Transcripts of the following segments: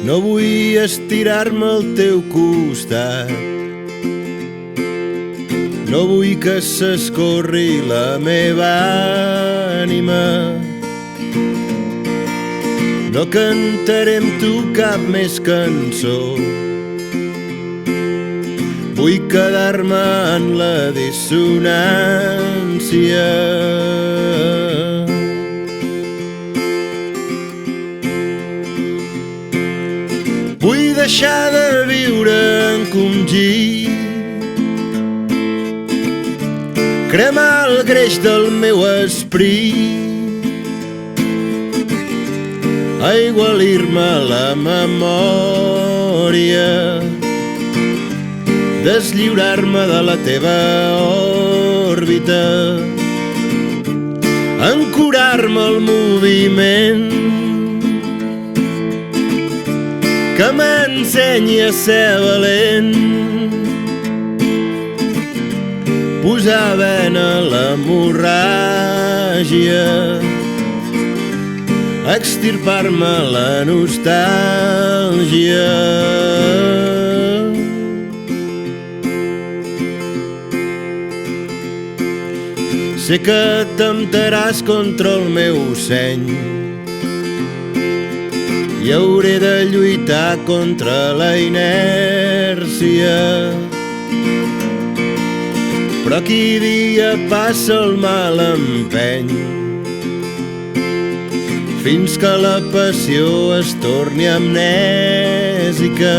No vull estirar-me al teu costat, no vull que s'escorri la meva ànima. No cantaré amb tu cap més cançó, vull quedar-me en la dissonància. Vull deixar de viure encongit, cremar el greix del meu esperit, aigualir-me la memòria, deslliurar-me de la teva òrbita, ancorar-me al moviment que m'ensenyi a ser valent, posar vena a l'hemorràgia, extirpar-me la nostàlgia. Sé que temptaràs contra el meu seny i hauré de lluitar contra la inèrcia, però qui dia passa el mal empeny fins que la passió es torni amnèsica.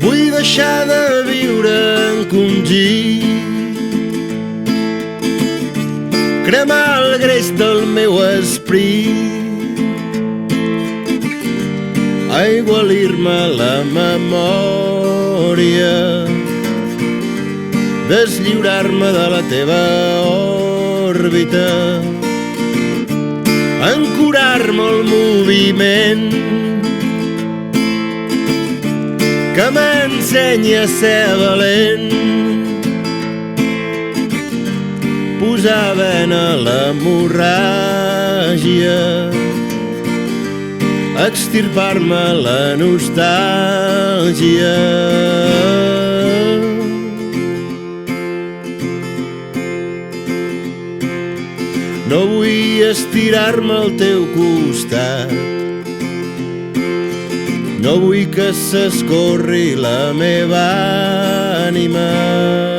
Vull deixar de viure encongit, cremar el greix del meu esperit, aigualir-me la memòria, deslliurar-me de la teva òrbita, ancorar-me al moviment que m'ensenyi a ser valent, posar vena a l'hemorràgia, extirpar-me la nostàlgia. No vull estirar-me al teu costat, no vull que s'escorri la meva ànima.